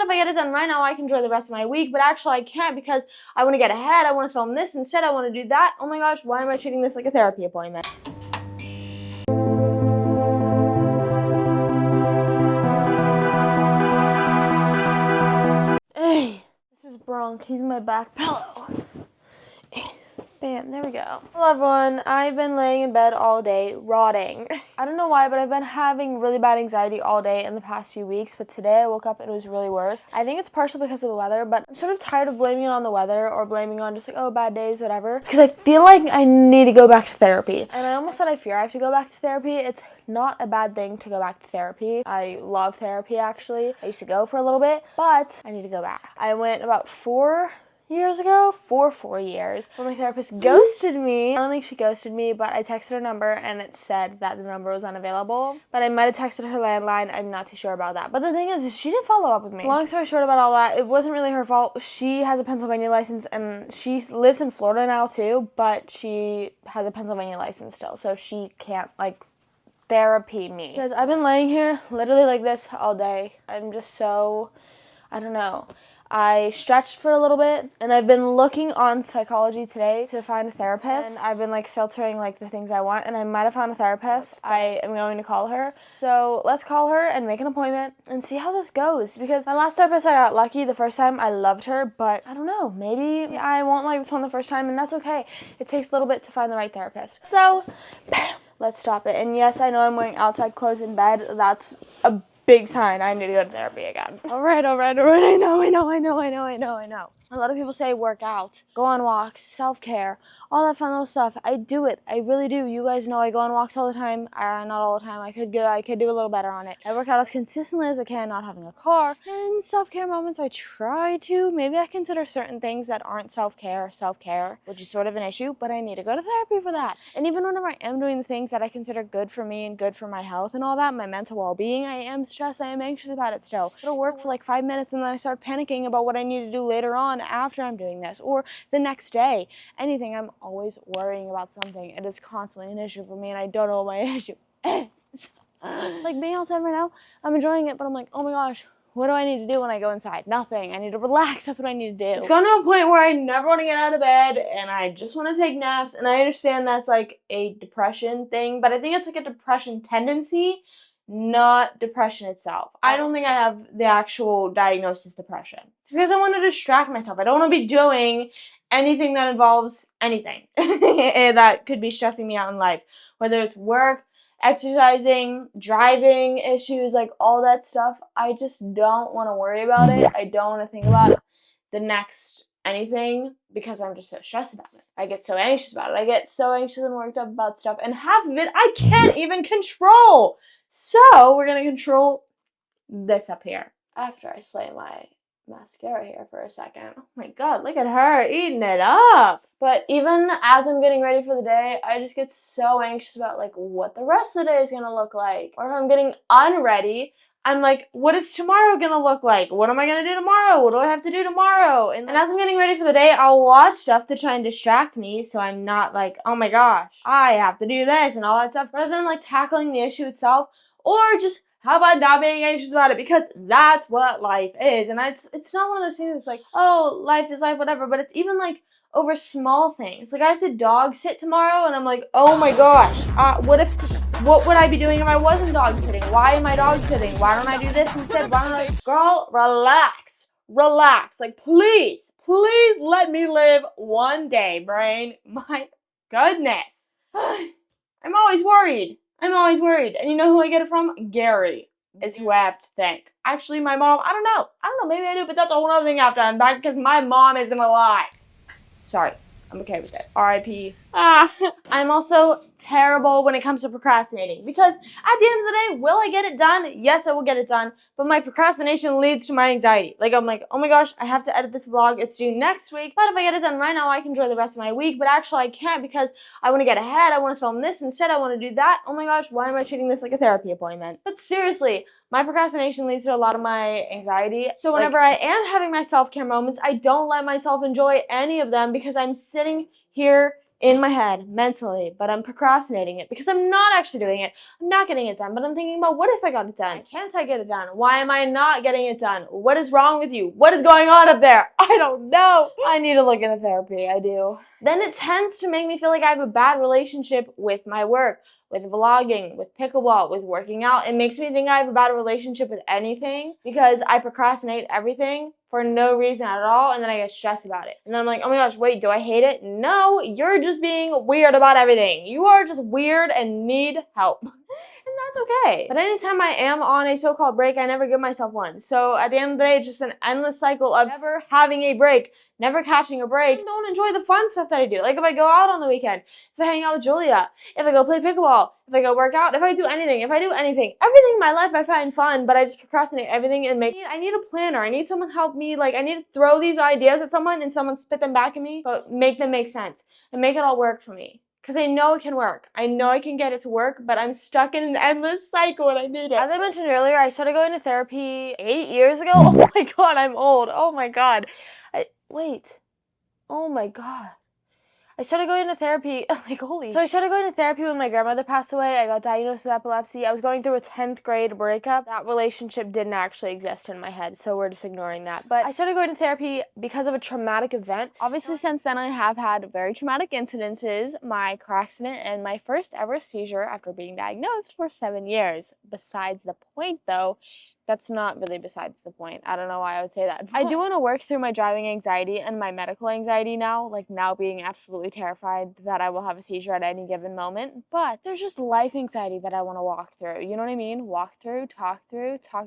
if I get it done right now, I can enjoy the rest of my week, but actually I can't because I want to get ahead. I want to film this instead. I want to do that. Oh my gosh, why am I treating this like a therapy appointment? Hey, this is Bronk. He's my back pillow. Bam, there we go. Hello everyone, I've been laying in bed all day, rotting. I don't know why, but I've been having really bad anxiety all day in the past few weeks, but today I woke up and it was really worse. I think it's partially because of the weather, but I'm sort of tired of blaming it on the weather or blaming on just like, oh, bad days, whatever. Because I feel like I need to go back to therapy. And I almost said I fear I have to go back to therapy. It's not a bad thing to go back to therapy. I love therapy, actually. I used to go for a little bit, but I need to go back. I went about 4 years ago, 4 years, when my therapist ghosted me. I don't think she ghosted me, but I texted her number and it said that the number was unavailable. But I might have texted her landline. I'm not too sure about that. But the thing is she didn't follow up with me. Long story short about all that, it wasn't really her fault. She has a Pennsylvania license and she lives in Florida now too, but she has a Pennsylvania license still, so she can't like therapy me. Because I've been laying here literally like this all day. I'm just so, I don't know. I stretched for a little bit, and I've been looking on Psychology Today to find a therapist, and I've been like filtering like the things I want, and I might have found a therapist. I am going to call her. So let's call her and make an appointment and see how this goes, because my last therapist, I got lucky the first time. I loved her, but I don't know, maybe I won't like this one the first time, and that's okay. It takes a little bit to find the right therapist. So let's stop it. And yes, I know I'm wearing outside clothes in bed. That's a big sign I need to go to therapy again. All right. I know. A lot of people say work out, go on walks, self-care, all that fun little stuff. I do it. I really do. You guys know I go on walks all the time. Not all the time. I could do a little better on it. I work out as consistently as I can, not having a car. And self-care moments, I try to. Maybe I consider certain things that aren't self-care, which is sort of an issue, but I need to go to therapy for that. And even whenever I am doing the things that I consider good for me and good for my health and all that, my mental well-being, I am stressed. I am anxious about it still. It'll work for like 5 minutes and then I start panicking about what I need to do later on after I'm doing this, or the next day. Anything, I'm always worrying about something. It is constantly an issue for me, and I don't know what my issue is. Like being outside right now, I'm enjoying it, but I'm like, oh my gosh, what do I need to do when I go inside? Nothing. I need to relax. That's what I need to do. It's gotten to a point where I never want to get out of bed, and I just want to take naps, and I understand that's like a depression thing, but I think it's like a depression tendency, not depression itself. I don't think I have the actual diagnosis depression. It's because I want to distract myself. I don't want to be doing anything that involves anything that could be stressing me out in life, whether it's work, exercising, driving issues, like all that stuff. I just don't want to worry about it. I don't want to think about the next anything because I'm just so stressed about it. I get so anxious about it. I get so anxious and worked up about stuff, and half of it I can't even control. So we're gonna control this up here. After I slay my mascara here for a second. Oh my god, look at her eating it up. But even as I'm getting ready for the day, I just get so anxious about like what the rest of the day is gonna look like. Or if I'm getting unready, I'm like, what is tomorrow gonna look like? What am I gonna do tomorrow? What do I have to do tomorrow? And as I'm getting ready for the day, I'll watch stuff to try and distract me so I'm not like, oh my gosh, I have to do this and all that stuff, rather than like tackling the issue itself, or just how about not being anxious about it? Because that's what life is. And it's not one of those things that's like, oh, life is life, whatever. But it's even like over small things. Like I have to dog sit tomorrow and I'm like, oh my gosh, what would I be doing if I wasn't dog sitting? Why am I dog sitting? Why don't I do this instead? Why don't I? Girl, relax. Like please let me live one day, brain. My goodness. I'm always worried. And you know who I get it from? Gary is who I have to thank. Actually, my mom, I don't know, maybe I do, but that's a whole other thing after I'm back because my mom isn't alive. Sorry, I'm okay with it. R.I.P. I'm also terrible when it comes to procrastinating because at the end of the day, will I get it done? Yes, I will get it done, but my procrastination leads to my anxiety. Like I'm like, oh my gosh, I have to edit this vlog. It's due next week, but if I get it done right now, I can enjoy the rest of my week, but actually I can't because I want to get ahead. I want to film this instead. I want to do that. Oh my gosh, why am I treating this like a therapy appointment? But seriously, my procrastination leads to a lot of my anxiety. So whenever I am having my self-care moments, I don't let myself enjoy any of them because I'm sitting here in my head mentally, but I'm procrastinating it because I'm not actually doing it. I'm not getting it done, but I'm thinking about what if I got it done? Can't I get it done? Why am I not getting it done? What is wrong with you? What is going on up there? I don't know. I need to look into therapy. I do. Then it tends to make me feel like I have a bad relationship with my work, with vlogging, with pickleball, with working out. It makes me think I have a bad relationship with anything because I procrastinate everything for no reason at all, and then I get stressed about it. And then I'm like, oh my gosh, wait, do I hate it? No, you're just being weird about everything. You are just weird and need help. And that's okay. But anytime I am on a so-called break, I never give myself one. So at the end of the day, it's just an endless cycle of never having a break, never catching a break. I don't enjoy the fun stuff that I do. Like if I go out on the weekend, if I hang out with Julia, if I go play pickleball, if I go work out, if I do anything, everything in my life I find fun, but I just procrastinate everything and I need a planner. I need someone to help me. Like I need to throw these ideas at someone and someone spit them back at me, but make them make sense and make it all work for me. Because I know it can work. I know I can get it to work, but I'm stuck in an endless cycle and I need it. As I mentioned earlier, I started going to therapy 8 years ago. Oh my god, I'm old. Oh my god. Wait. Oh my god. I started going to therapy, So I started going to therapy when my grandmother passed away. I got diagnosed with epilepsy. I was going through a 10th grade breakup. That relationship didn't actually exist in my head, so we're just ignoring that. But I started going to therapy because of a traumatic event. Obviously, since then, I have had very traumatic incidences, my car accident, and my first ever seizure after being diagnosed for 7 years. Besides the point, though, that's not really besides the point. I don't know why I would say that. I do want to work through my driving anxiety and my medical anxiety now, like now being absolutely terrified that I will have a seizure at any given moment. But there's just life anxiety that I want to walk through. You know what I mean? Walk through, talk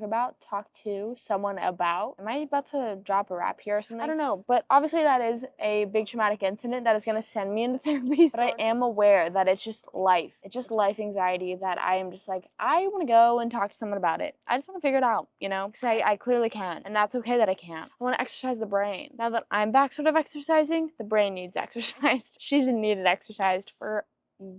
about, talk to someone about. Am I about to drop a rap here or something? I don't know. But obviously that is a big traumatic incident that is going to send me into therapy. But I am aware that it's just life. It's just life anxiety that I am just like, I want to go and talk to someone about it. I just want to figure it out. You know, because I clearly can, and that's okay that I can't. I want to exercise the brain. Now that I'm back sort of exercising, the brain needs exercised. She's needed exercised for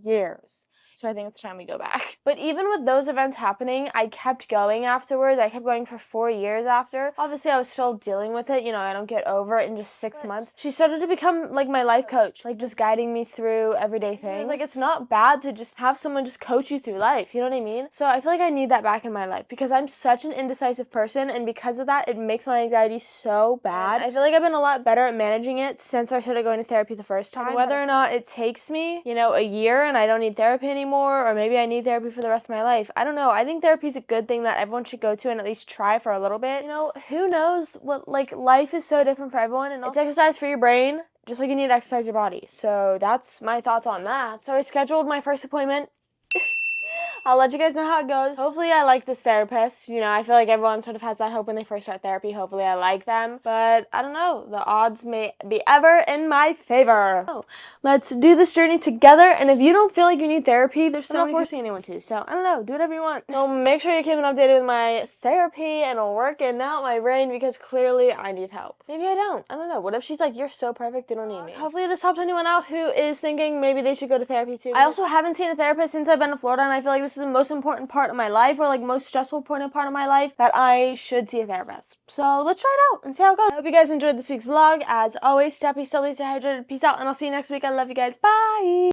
years. So I think it's time we go back. But even with those events happening, I kept going afterwards. I kept going for 4 years after. Obviously, I was still dealing with it. You know, I don't get over it in just 6 months. She started to become like my life coach, like just guiding me through everyday things. Like it's not bad to just have someone just coach you through life. You know what I mean? So I feel like I need that back in my life because I'm such an indecisive person. And because of that, it makes my anxiety so bad. I feel like I've been a lot better at managing it since I started going to therapy the first time. Whether or not it takes me, you know, a year and I don't need therapy anymore, or maybe I need therapy for the rest of my life. I don't know. I think therapy is a good thing that everyone should go to and at least try for a little bit. You know, who knows what, like, life is so different for everyone, and it's exercise for your brain, just like you need to exercise your body. So that's my thoughts on that. So I scheduled my first appointment. I'll let you guys know how it goes. Hopefully I like this therapist. You know, I feel like everyone sort of has that hope when they first start therapy. Hopefully I like them. But I don't know. The odds may be ever in my favor. So let's do this journey together. And if you don't feel like you need therapy, there's no forcing anyone to. So I don't know. Do whatever you want. So make sure you're keeping updated with my therapy and working out my brain because clearly I need help. Maybe I don't. I don't know. What if she's like, you're so perfect, you don't need me. Hopefully this helped anyone out who is thinking maybe they should go to therapy too. I also haven't seen a therapist since I've been to Florida, and I feel like this is the most important part of my life, or like most stressful part of my life, that I should see a therapist. So let's try it out and see how it goes. I hope you guys enjoyed this week's vlog. As always, stay happy, stay healthy, stay hydrated. Peace out, and I'll see you next week. I love you guys. Bye!